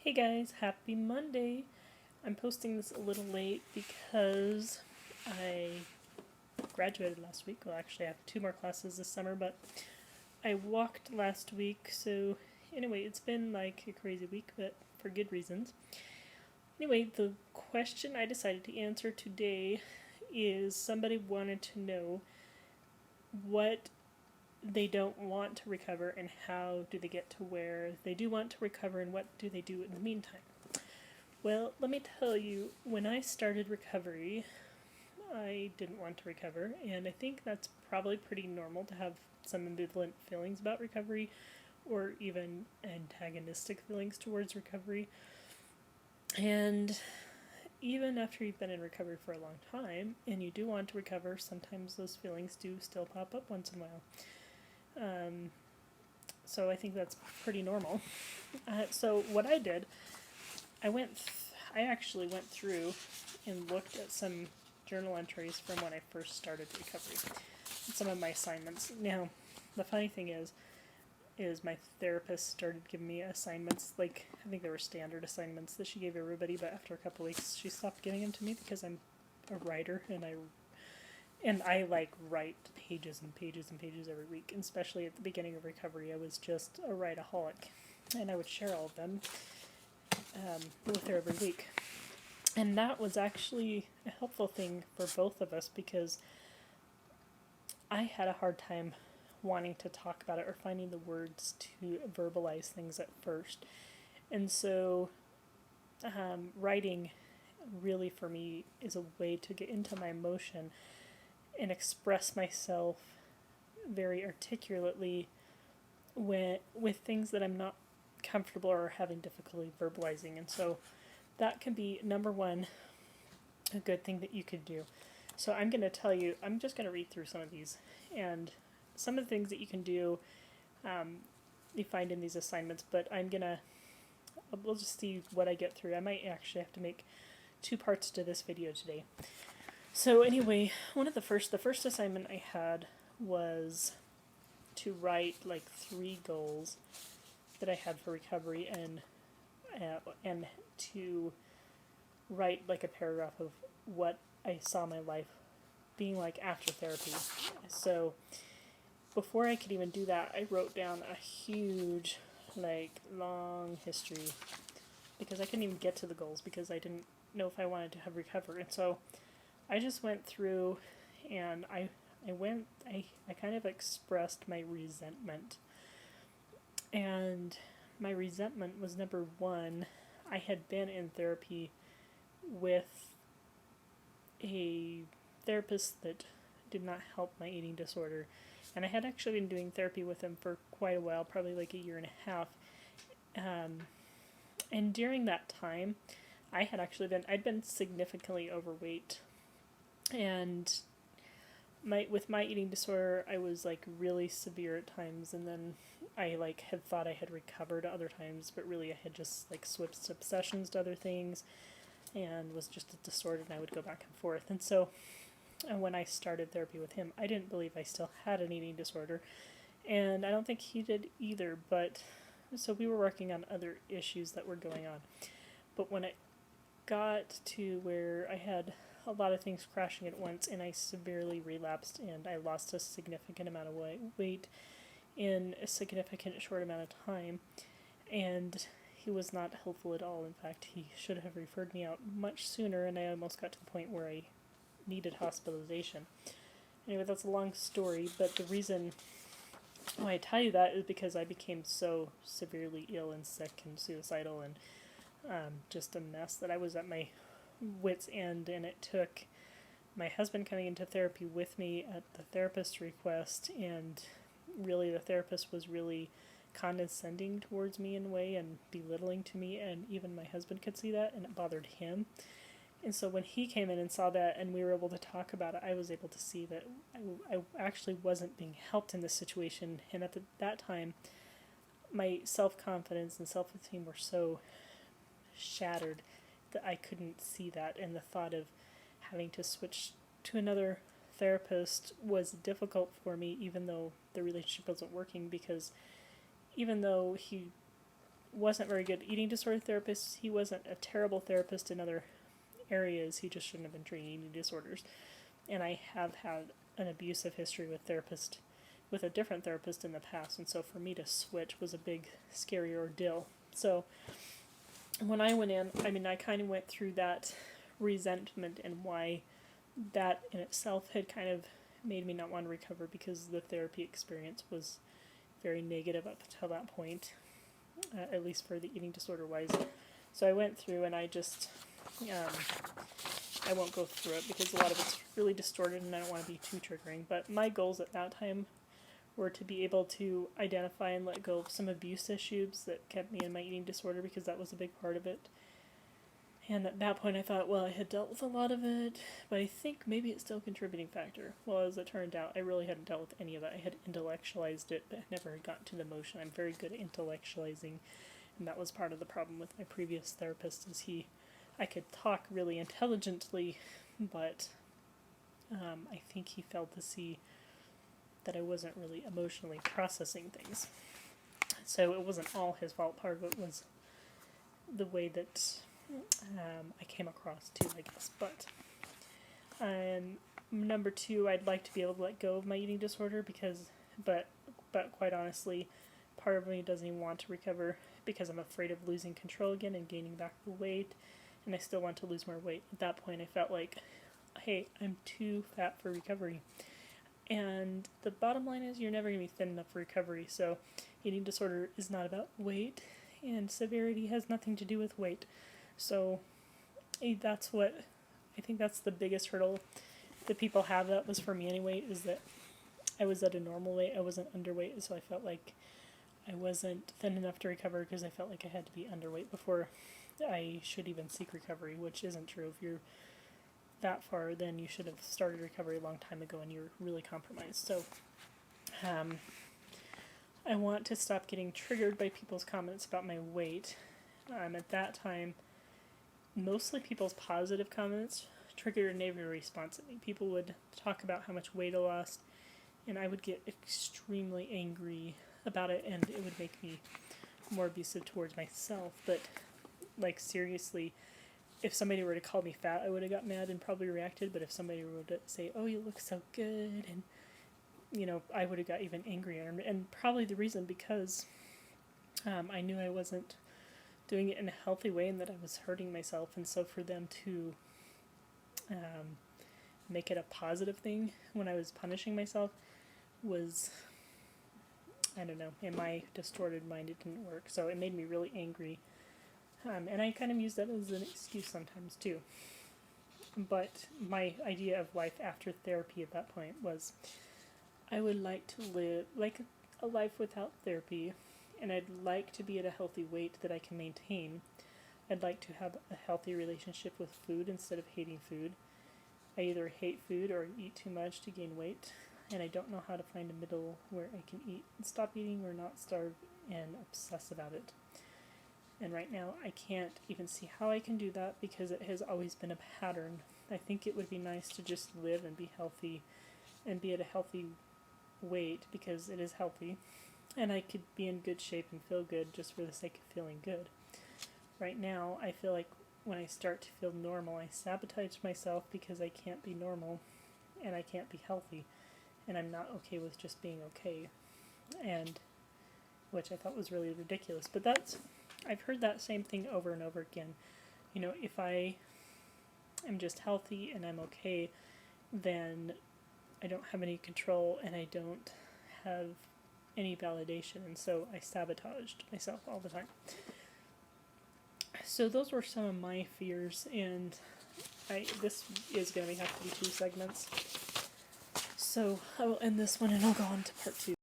Hey guys, happy Monday. I'm posting this a little late because I graduated last week. Well, actually, I have two more classes this summer, but I walked last week, so anyway, it's been like a crazy week, but for good reasons. Anyway, the question I decided to answer today is somebody wanted to know what they don't want to recover and how do they get to where they do want to recover and what do they do in the meantime. Well, let me tell you, when I started recovery, I didn't want to recover, and I think that's probably pretty normal to have some ambivalent feelings about recovery or even antagonistic feelings towards recovery. And even after you've been in recovery for a long time and you do want to recover, sometimes those feelings do still pop up once in a while. So I think that's pretty normal. So what I did, I actually went through and looked at some journal entries from when I first started recovery, some of my assignments. Now, the funny thing is my therapist started giving me assignments. Like, I think they were standard assignments that she gave everybody, but after a couple weeks, she stopped giving them to me because I'm a writer and I like write pages and pages and pages every week. And especially at the beginning of recovery, I was just a writeaholic, and I would share all of them with her every week. And that was actually a helpful thing for both of us because I had a hard time wanting to talk about it or finding the words to verbalize things at first. And so, writing really for me is a way to get into my emotion and express myself very articulately with things that I'm not comfortable or having difficulty verbalizing. And so that can be number one, a good thing that you could do. So I'm going to tell you, I'm just going to read through some of these, and some of the things that you can do, you find in these assignments, but we'll just see what I get through. I might actually have to make two parts to this video today. So anyway, the first assignment I had was to write like 3 goals that I had for recovery and to write like a paragraph of what I saw my life being like after therapy. So before I could even do that, I wrote down a huge, like, long history because I couldn't even get to the goals because I didn't know if I wanted to have recovery. And so I just went through and I kind of expressed my resentment. And my resentment was number one, I had been in therapy with a therapist that did not help my eating disorder. And I had actually been doing therapy with him for quite a while, probably like a year and a half. And during that time, I'd been significantly overweight. And with my eating disorder, I was like really severe at times, and then I like had thought I had recovered other times, but really I had just like switched obsessions to other things and was just disordered, and I would go back and forth. And so when I started therapy with him, I didn't believe I still had an eating disorder, and I don't think he did either, but so we were working on other issues that were going on. But when it got to where I had a lot of things crashing at once and I severely relapsed and I lost a significant amount of weight in a significant short amount of time, and he was not helpful at all. In fact, he should have referred me out much sooner, and I almost got to the point where I needed hospitalization. Anyway, that's a long story, but the reason why I tell you that is because I became so severely ill and sick and suicidal and just a mess that I was at my wit's end, and it took my husband coming into therapy with me at the therapist's request, and really the therapist was really condescending towards me in a way and belittling to me, and even my husband could see that, and it bothered him. And so when he came in and saw that and we were able to talk about it, I was able to see that I actually wasn't being helped in this situation. And at that time, my self-confidence and self-esteem were so shattered that I couldn't see that. And the thought of having to switch to another therapist was difficult for me, even though the relationship wasn't working, because even though he wasn't very good eating disorder therapist. He wasn't a terrible therapist in other areas. He just shouldn't have been treating eating disorders. And I have had an abusive history with a different therapist in the past, and so for me to switch was a big, scary ordeal. So when I went in, I kind of went through that resentment and why that in itself had kind of made me not want to recover, because the therapy experience was very negative up until that point, at least for the eating disorder wise. So I went through and I just, I won't go through it because a lot of it's really distorted and I don't want to be too triggering, but my goals at that time were to be able to identify and let go of some abuse issues that kept me in my eating disorder, because that was a big part of it. And at that point I thought, well, I had dealt with a lot of it, but I think maybe it's still a contributing factor. Well, as it turned out, I really hadn't dealt with any of it. I had intellectualized it, but never had gotten to the emotion. I'm very good at intellectualizing, and that was part of the problem with my previous therapist, is I could talk really intelligently, but I think he failed to see that I wasn't really emotionally processing things. So it wasn't all his fault. Part of it was the way that I came across too, I guess. But number two, I'd like to be able to let go of my eating disorder, but quite honestly, part of me doesn't even want to recover because I'm afraid of losing control again and gaining back the weight, and I still want to lose more weight. At that point, I felt like, hey, I'm too fat for recovery. And the bottom line is, you're never going to be thin enough for recovery. So eating disorder is not about weight, and severity has nothing to do with weight. So I think that's the biggest hurdle that people have. That was for me anyway, is that I was at a normal weight. I wasn't underweight, so I felt like I wasn't thin enough to recover, because I felt like I had to be underweight before I should even seek recovery, which isn't true. If you're that far, then you should have started recovery a long time ago and you're really compromised. So I want to stop getting triggered by people's comments about my weight. At that time, mostly people's positive comments triggered a negative response in me. People would talk about how much weight I lost, and I would get extremely angry about it, and it would make me more abusive towards myself. But, like, seriously, if somebody were to call me fat, I would have got mad and probably reacted. But if somebody were to say, oh, you look so good, and, I would have got even angrier. And probably the reason, because I knew I wasn't doing it in a healthy way and that I was hurting myself. And so for them to make it a positive thing when I was punishing myself was, I don't know, in my distorted mind, it didn't work. So it made me really angry. And I kind of use that as an excuse sometimes too. But my idea of life after therapy at that point was, I would like to live like a life without therapy, and I'd like to be at a healthy weight that I can maintain. I'd like to have a healthy relationship with food instead of hating food. I either hate food or eat too much to gain weight, and I don't know how to find a middle where I can eat and stop eating or not starve and obsess about it. And right now, I can't even see how I can do that, because it has always been a pattern. I think it would be nice to just live and be healthy and be at a healthy weight, because it is healthy. And I could be in good shape and feel good just for the sake of feeling good. Right now, I feel like when I start to feel normal, I sabotage myself because I can't be normal and I can't be healthy. And I'm not okay with just being okay. And which I thought was really ridiculous. But I've heard that same thing over and over again. If I am just healthy and I'm okay, then I don't have any control and I don't have any validation, and so I sabotaged myself all the time. So those were some of my fears, and this is going to have to be 2 segments. So I will end this one and I'll go on to part 2.